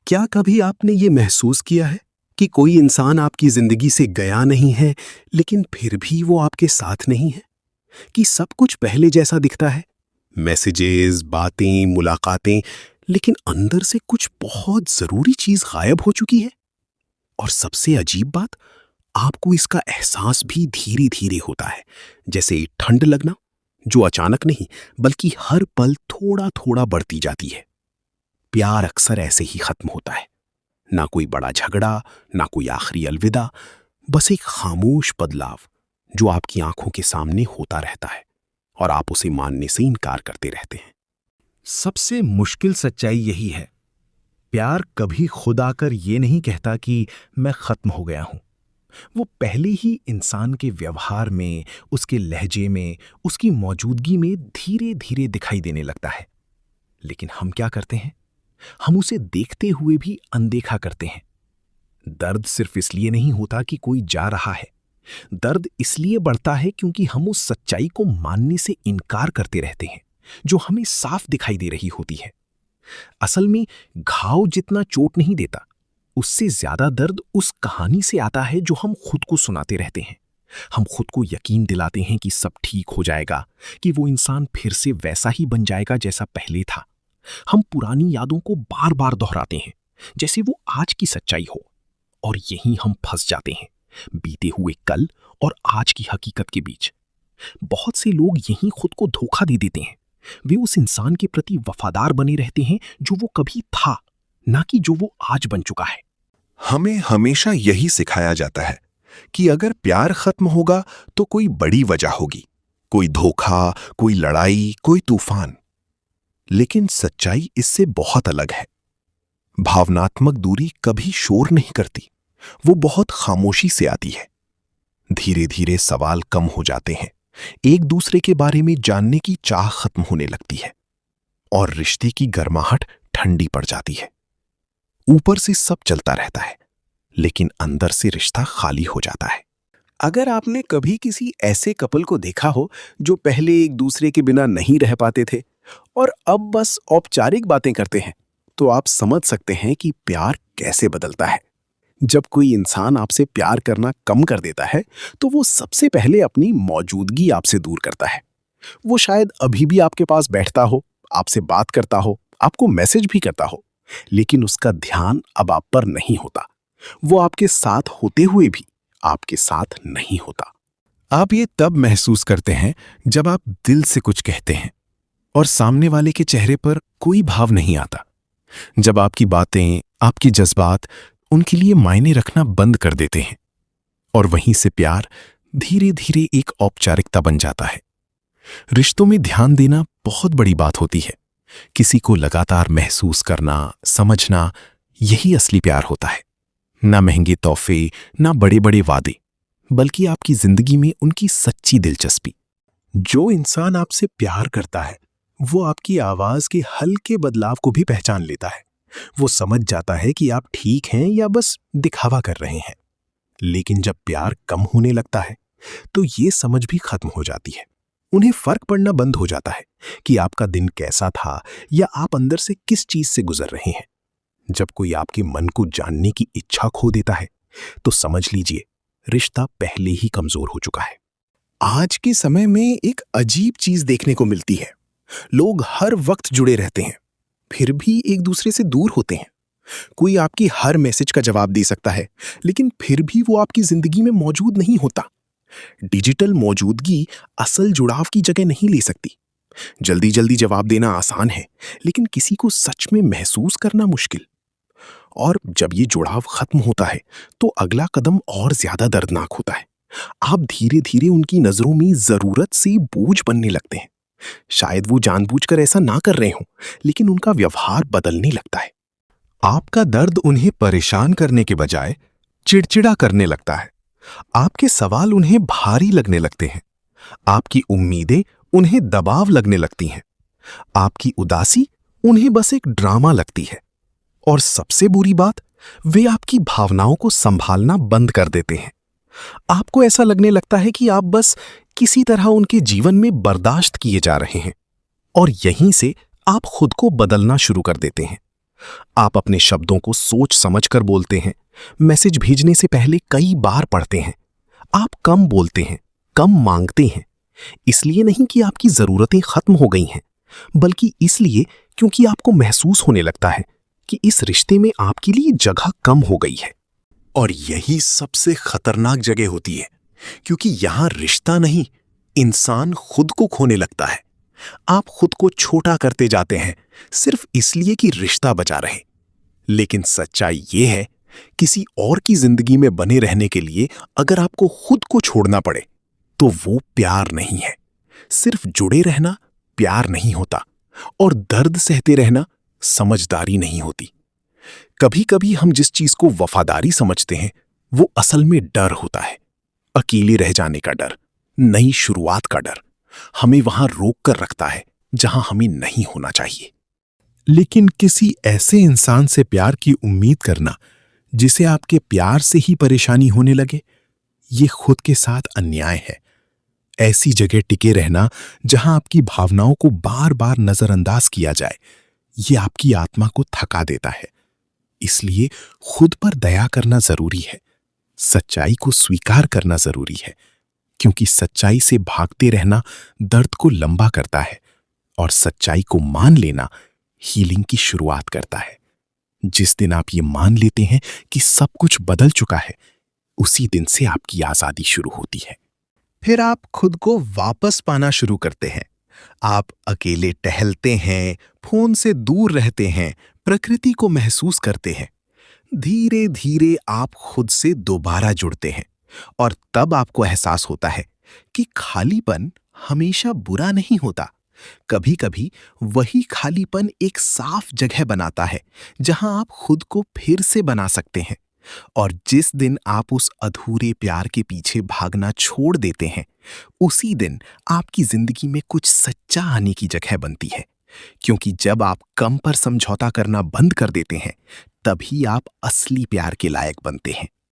क्या कभी आपने ये महसूस किया है कि कोई इंसान आपकी जिंदगी से गया नहीं है, लेकिन फिर भी वो आपके साथ नहीं है? कि सब कुछ पहले जैसा दिखता है, मैसेजेस, बातें, मुलाकातें, लेकिन अंदर से कुछ बहुत जरूरी चीज गायब हो चुकी है। और सबसे अजीब बात, आपको इसका एहसास भी धीरे धीरे होता है, जैसे ठंड लगना, जो अचानक नहीं बल्कि हर पल थोड़ा थोड़ा बढ़ती जाती है। प्यार अक्सर ऐसे ही खत्म होता है, ना कोई बड़ा झगड़ा, ना कोई आखिरी अलविदा, बस एक खामोश बदलाव जो आपकी आंखों के सामने होता रहता है और आप उसे मानने से इनकार करते रहते हैं। सबसे मुश्किल सच्चाई यही है, प्यार कभी खुद आकर ये नहीं कहता कि मैं खत्म हो गया हूं। वो पहले ही इंसान के व्यवहार में, उसके लहजे में, उसकी मौजूदगी में धीरे धीरे दिखाई देने लगता है। लेकिन हम क्या करते हैं? हम उसे देखते हुए भी अनदेखा करते हैं। दर्द सिर्फ इसलिए नहीं होता कि कोई जा रहा है, दर्द इसलिए बढ़ता है क्योंकि हम उस सच्चाई को मानने से इनकार करते रहते हैं जो हमें साफ दिखाई दे रही होती है। असल में घाव जितना चोट नहीं देता, उससे ज्यादा दर्द उस कहानी से आता है जो हम खुद को सुनाते रहते हैं। हम खुद को यकीन दिलाते हैं कि सब ठीक हो जाएगा, कि वो इंसान फिर से वैसा ही बन जाएगा जैसा पहले था। हम पुरानी यादों को बार बार दोहराते हैं जैसे वो आज की सच्चाई हो, और यहीं हम फंस जाते हैं, बीते हुए कल और आज की हकीकत के बीच। बहुत से लोग यहीं खुद को धोखा दे देते हैं। वे उस इंसान के प्रति वफादार बने रहते हैं जो वो कभी था, ना कि जो वो आज बन चुका है। हमें हमेशा यही सिखाया जाता है कि अगर प्यार खत्म होगा तो कोई बड़ी वजह होगी, कोई धोखा, कोई लड़ाई, कोई तूफान। लेकिन सच्चाई इससे बहुत अलग है। भावनात्मक दूरी कभी शोर नहीं करती, वो बहुत खामोशी से आती है। धीरे धीरे सवाल कम हो जाते हैं, एक दूसरे के बारे में जानने की चाह खत्म होने लगती है, और रिश्ते की गर्माहट ठंडी पड़ जाती है। ऊपर से सब चलता रहता है, लेकिन अंदर से रिश्ता खाली हो जाता है। अगर आपने कभी किसी ऐसे कपल को देखा हो जो पहले एक दूसरे के बिना नहीं रह पाते थे और अब बस औपचारिक बातें करते हैं, तो आप समझ सकते हैं कि प्यार कैसे बदलता है। जब कोई इंसान आपसे प्यार करना कम कर देता है, तो वो सबसे पहले अपनी मौजूदगी आपसे दूर करता है। वो शायद अभी भी आपके पास बैठता हो, आपसे बात करता हो, आपको मैसेज भी करता हो, लेकिन उसका ध्यान अब आप पर नहीं होता। वो आपके साथ होते हुए भी आपके साथ नहीं होता। आप ये तब महसूस करते हैं जब आप दिल से कुछ कहते हैं और सामने वाले के चेहरे पर कोई भाव नहीं आता। जब आपकी बातें, आपके जज्बात उनके लिए मायने रखना बंद कर देते हैं, और वहीं से प्यार धीरे धीरे एक औपचारिकता बन जाता है। रिश्तों में ध्यान देना बहुत बड़ी बात होती है। किसी को लगातार महसूस करना, समझना, यही असली प्यार होता है। ना महंगे तोहफे, ना बड़े बड़े वादे, बल्कि आपकी जिंदगी में उनकी सच्ची दिलचस्पी। जो इंसान आपसे प्यार करता है, वो आपकी आवाज के हल्के बदलाव को भी पहचान लेता है। वो समझ जाता है कि आप ठीक हैं या बस दिखावा कर रहे हैं। लेकिन जब प्यार कम होने लगता है, तो ये समझ भी खत्म हो जाती है। उन्हें फर्क पड़ना बंद हो जाता है कि आपका दिन कैसा था या आप अंदर से किस चीज से गुजर रहे हैं। जब कोई आपके मन को जानने की इच्छा खो देता है, तो समझ लीजिए रिश्ता पहले ही कमजोर हो चुका है। आज के समय में एक अजीब चीज देखने को मिलती है। लोग हर वक्त जुड़े रहते हैं, फिर भी एक दूसरे से दूर होते हैं। कोई आपकी हर मैसेज का जवाब दे सकता है, लेकिन फिर भी वो आपकी जिंदगी में मौजूद नहीं होता। डिजिटल मौजूदगी असल जुड़ाव की जगह नहीं ले सकती। जल्दी जल्दी जवाब देना आसान है, लेकिन किसी को सच में महसूस करना मुश्किल। और जब ये जुड़ाव खत्म होता है, तो अगला कदम और ज्यादा दर्दनाक होता है। आप धीरे धीरे उनकी नजरों में जरूरत से बोझ बनने लगते हैं। शायद वो जानबूझकर ऐसा ना कर रहे हों, लेकिन उनका व्यवहार बदलने लगता है। आपका दर्द उन्हें परेशान करने के बजाय चिड़चिड़ा करने लगता है। आपके सवाल उन्हें भारी लगने लगते हैं। आपकी उम्मीदें उन्हें दबाव लगने लगती हैं। आपकी उदासी उन्हें बस एक ड्रामा लगती है। और सबसे बुरी बात, वे आपकी भावनाओं को संभालना बंद कर देते हैं। आपको ऐसा लगने लगता है कि आप बस किसी तरह उनके जीवन में बर्दाश्त किए जा रहे हैं, और यहीं से आप खुद को बदलना शुरू कर देते हैं। आप अपने शब्दों को सोच समझकर बोलते हैं, मैसेज भेजने से पहले कई बार पढ़ते हैं। आप कम बोलते हैं, कम मांगते हैं। इसलिए नहीं कि आपकी जरूरतें खत्म हो गई हैं, बल्कि इसलिए क्योंकि आपको महसूस होने लगता है कि इस रिश्ते में आपके लिए जगह कम हो गई है। और यही सबसे खतरनाक जगह होती है, क्योंकि यहां रिश्ता नहीं, इंसान खुद को खोने लगता है। आप खुद को छोटा करते जाते हैं सिर्फ इसलिए कि रिश्ता बचा रहे। लेकिन सच्चाई यह है, किसी और की जिंदगी में बने रहने के लिए अगर आपको खुद को छोड़ना पड़े तो वो प्यार नहीं है। सिर्फ जुड़े रहना प्यार नहीं होता, और दर्द सहते रहना समझदारी नहीं होती। कभी कभी हम जिस चीज को वफादारी समझते हैं वो असल में डर होता है। अकेले रह जाने का डर, नई शुरुआत का डर हमें वहां रोक कर रखता है जहां हमें नहीं होना चाहिए। लेकिन किसी ऐसे इंसान से प्यार की उम्मीद करना जिसे आपके प्यार से ही परेशानी होने लगे, ये खुद के साथ अन्याय है। ऐसी जगह टिके रहना जहां आपकी भावनाओं को बार बार नजरअंदाज किया जाए, ये आपकी आत्मा को थका देता है। इसलिए खुद पर दया करना जरूरी है, सच्चाई को स्वीकार करना जरूरी है, क्योंकि सच्चाई से भागते रहना दर्द को लंबा करता है, और सच्चाई को मान लेना हीलिंग की शुरुआत करता है। जिस दिन आप ये मान लेते हैं कि सब कुछ बदल चुका है, उसी दिन से आपकी आजादी शुरू होती है। फिर आप खुद को वापस पाना शुरू करते हैं। आप अकेले टहलते हैं, फोन से दूर रहते हैं, प्रकृति को महसूस करते हैं। धीरे धीरे आप खुद से दोबारा जुड़ते हैं, और तब आपको एहसास होता है कि खालीपन हमेशा बुरा नहीं होता। कभी कभी वही खालीपन एक साफ जगह बनाता है जहां आप खुद को फिर से बना सकते हैं। और जिस दिन आप उस अधूरे प्यार के पीछे भागना छोड़ देते हैं, उसी दिन आपकी जिंदगी में कुछ सच्चा आने की जगह बनती है। क्योंकि जब आप कम पर समझौता करना बंद कर देते हैं, तभी आप असली प्यार के लायक बनते हैं।